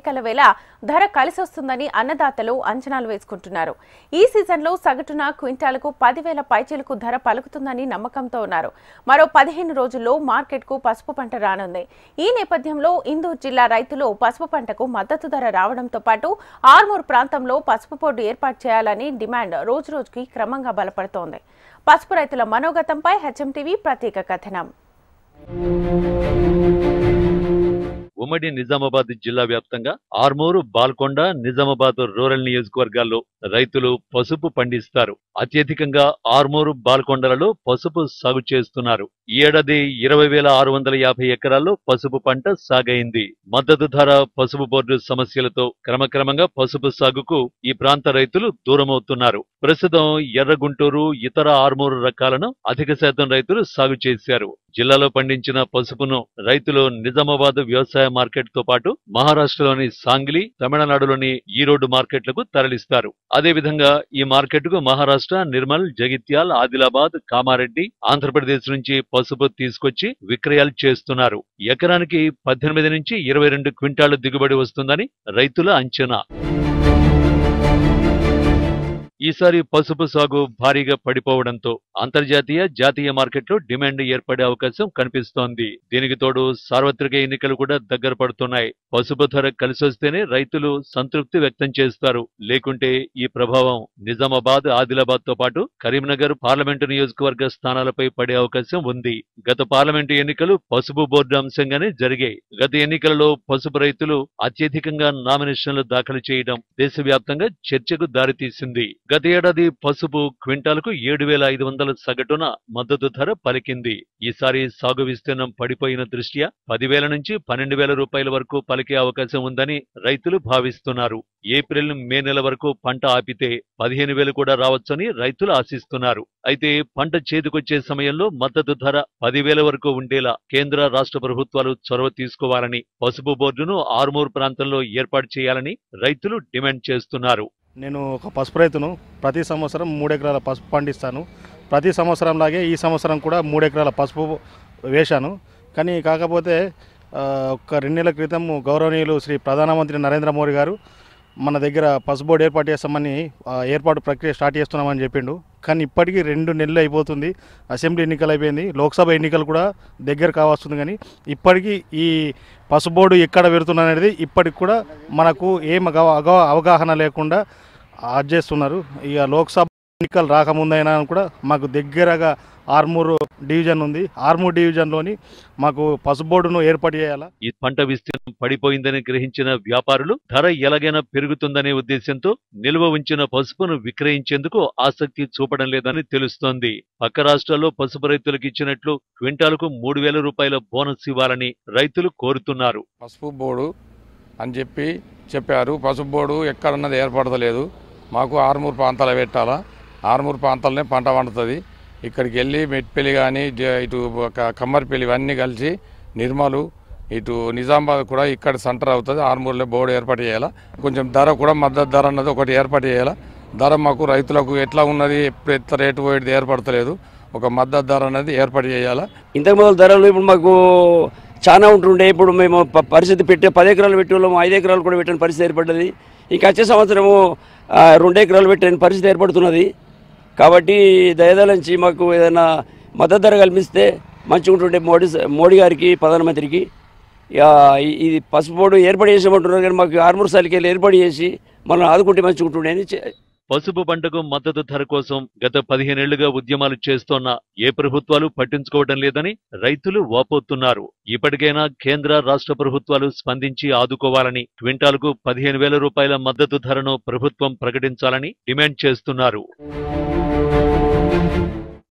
ఎన్నికల వేళ ధర కలిసొస్తుందని అన్నదాతలు అంచనాలు వేసుకుంటున్నారు. ఈ సీజన్లో సగటున క్వింటాలకు 10,000 పైచీలకు ధర పలుకుతుందని నమ్మకంతో ఉన్నారు. మరో 15 రోజుల్లో మార్కెట్కు పసుపు పంట రానుంది. ఈ నేపథ్యంలో ఇందూరు జిల్లా రైతులు పసుపు పంటకు మద్దతు ధర రావడంతో పాటు ఆర్మూర్ ప్రాంతంలో పసుపు బోర్డు ఏర్పాటు చేయాలని డిమాండ్ రోజురోజుకి క్రమంగా బలపడుతోంది. పసుపు రైతుల మనోగతంపై హెచ్ఎంటీవీ ప్రత్యేక కథనం. ఉమ్మడి నిజామాబాద్ జిల్లా వ్యాప్తంగా ఆర్మూరు, బాల్కొండ, నిజామాబాద్ రూరల్ నియోజకవర్గాల్లో రైతులు పసుపు పండిస్తారు. అత్యధికంగా ఆర్మూరు, బాల్కొండలలో పసుపు సాగు చేస్తున్నారు. ఈ ఏడాది 20,650 ఎకరాల్లో పసుపు పంట సాగైంది. మద్దతు ధర, పసుపు బోర్డు సమస్యలతో క్రమక్రమంగా పసుపు సాగుకు ఈ ప్రాంత రైతులు దూరమవుతున్నారు. ప్రస్తుతం ఎర్రగుంటూరు, ఇతర ఆర్మూరు రకాలను అధిక శాతం రైతులు సాగు చేశారు. జిల్లాలో పండించిన పసుపును రైతులు నిజామాబాద్ వ్యవసాయ మార్కెట్ తో పాటు మహారాష్ట్రలోని సాంగ్లీ, తమిళనాడులోని ఈరోడ్ మార్కెట్లకు తరలిస్తారు. అదేవిధంగా ఈ మార్కెట్కు మహారాష్ట్ర, నిర్మల్, జగిత్యాల్, ఆదిలాబాద్, కామారెడ్డి, ఆంధ్రప్రదేశ్ నుంచి పసుపు తీసుకొచ్చి విక్రయాలు చేస్తున్నారు. ఎకరానికి 18 నుంచి 22 క్వింటాళ్ల దిగుబడి వస్తుందని రైతుల అంచనా. ఈసారి పసుపు సాగు భారీగా పడిపోవడంతో అంతర్జాతీయ, జాతీయ మార్కెట్లో డిమాండ్ ఏర్పడే అవకాశం కనిపిస్తోంది. దీనికి తోడు సార్వత్రిక ఎన్నికలు కూడా దగ్గర పడుతున్నాయి. పసుపు ధర కలిసొస్తేనే రైతులు సంతృప్తి వ్యక్తం చేస్తారు. లేకుంటే ఈ ప్రభావం నిజామాబాద్, ఆదిలాబాద్ తో పాటు కరీంనగర్ పార్లమెంటు నియోజకవర్గ స్థానాలపై పడే అవకాశం ఉంది. గత పార్లమెంటు ఎన్నికలు పసుపు బోర్డు అంశంగానే జరిగాయి. గత ఎన్నికలలో పసుపు రైతులు అత్యధికంగా నామినేషన్లు దాఖలు చేయడం దేశవ్యాప్తంగా చర్చకు దారితీసింది. గత ఏడాది పసుపు క్వింటాలకు 7,500 సగటున మద్దతు ధర పలికింది. ఈసారి సాగు విస్తీర్ణం పడిపోయిన దృష్ట్యా 10,000 నుంచి 12,000 రూపాయల వరకు పలికే అవకాశం ఉందని రైతులు భావిస్తున్నారు. ఏప్రిల్, మే నెల వరకు పంట ఆపితే 15,000 కూడా రావచ్చని రైతులు ఆశిస్తున్నారు. అయితే పంట చేతికొచ్చే సమయంలో మద్దతు ధర 10,000 వరకు ఉండేలా కేంద్ర, రాష్ట్ర ప్రభుత్వాలు చొరవ తీసుకోవాలని, పసుపు బోర్డును ఆర్మూర్ ప్రాంతంలో ఏర్పాటు చేయాలని రైతులు డిమాండ్ చేస్తున్నారు. నేను ఒక పసుపు రైతును. ప్రతి సంవత్సరం 3 ఎకరాల పసుపు పండిస్తాను. ప్రతి సంవత్సరంలాగే ఈ సంవత్సరం కూడా 3 ఎకరాల పసుపు వేశాను. కానీ కాకపోతే ఒక 2 నెలల క్రితం గౌరవనీయులు శ్రీ ప్రధానమంత్రి నరేంద్ర మోడీ గారు మన దగ్గర పసుపు బోర్డు ఏర్పాటు చేస్తామని ఏర్పాటు ప్రక్రియ స్టార్ట్ చేస్తున్నామని చెప్పిండు. కానీ ఇప్పటికీ 2 నెలలు అయిపోతుంది. అసెంబ్లీ ఎన్నికలు అయిపోయింది, లోక్సభ ఎన్నికలు కూడా దగ్గర కావస్తుంది. కానీ ఇప్పటికీ ఈ పసుపు బోర్డు ఎక్కడ పెడుతున్నది ఇప్పటికి కూడా మనకు ఏం అవగాహన లేకుండా చేస్తున్నారు. ఇక లోక్సభ ఎన్నికలు రాకముందైనా కూడా మాకు దగ్గరగా ఆర్మూరు డివిజన్ ఉంది. ఆర్మూర్ డివిజన్లోని మాకు పసుపు బోర్డును ఏర్పాటు చేయాలా. ఈ పంట విస్తీర్ణం పడిపోయిందని గ్రహించిన వ్యాపారులు ధర ఎలాగైనా పెరుగుతుందనే ఉద్దేశంతో నిల్వ ఉంచిన పసుపును విక్రయించేందుకు ఆసక్తి చూపడం లేదని తెలుస్తోంది. పక్క రాష్ట్రాల్లో పసుపు రైతులకు ఇచ్చినట్లు క్వింటాలకు 3,000 రూపాయల బోనస్ ఇవ్వాలని రైతులు కోరుతున్నారు. పసుపు బోర్డు అని చెప్పారు. పసుపు బోర్డు ఎక్కడన్నది ఏర్పడతలేదు. మాకు ఆర్మూర్ ప్రాంతాలు పెట్టాలా. ఆర్మూర్ ప్రాంతాలనే పంట పండుతుంది. ఇక్కడికి వెళ్ళి మెట్పల్లి కానీ, ఇటు కమ్మరిపల్లి ఇవన్నీ కలిసి నిర్మలు, ఇటు నిజామాబాద్ కూడా ఇక్కడ సెంటర్ అవుతుంది. ఆర్మూర్లో బోర్డు ఏర్పాటు చేయాలా. కొంచెం ధర కూడా మద్దతు ధర అన్నది ఒకటి ఏర్పాటు చేయాలా. ధర మాకు రైతులకు ఎట్లా ఉన్నది, ఎప్పుడు ఎంత రేటు పోయేది ఏర్పడతలేదు. ఒక మద్దతు ధర అనేది ఏర్పాటు చేయాలా. ఇంతకు మొదలు ధరలు ఇప్పుడు మాకు చాలా ఉంటుండే. ఇప్పుడు మేము పరిస్థితి 10 ఎకరాలు పెట్టి వాళ్ళము 5 ఎకరాలు కూడా పెట్టిన పరిస్థితి ఏర్పడ్డది. ఇంకా వచ్చే సంవత్సరము 2 ఎకరాలు పెట్టిన పరిస్థితి ఏర్పడుతున్నది. కాబట్టి దయదలించి మాకు ఏదైనా మద్దతు ధర కల్పిస్తే మంచిగా ఉంటుండే. మోడీ గారికి, ప్రధానమంత్రికి ఇది పసుపు బోర్డు ఏర్పాటు చేసామంటున్నారు. కానీ మాకు ఆర్మూర్ సాలికి ఏర్పాటు చేసి మనం ఆదుకుంటే మంచిగా ఉంటుండే అని. పసుపు పంటకు మద్దతు ధర కోసం గత 15 ఏళ్లుగా ఉద్యమాలు చేస్తోన్న ఏ ప్రభుత్వాలు పట్టించుకోవడం లేదని రైతులు వాపోతున్నారు. ఇప్పటికైనా కేంద్ర, రాష్ట్ర ప్రభుత్వాలు స్పందించి ఆదుకోవాలని, క్వింటాలకు 15,000 రూపాయల మద్దతు ధరను ప్రభుత్వం ప్రకటించాలని డిమాండ్ చేస్తున్నారు.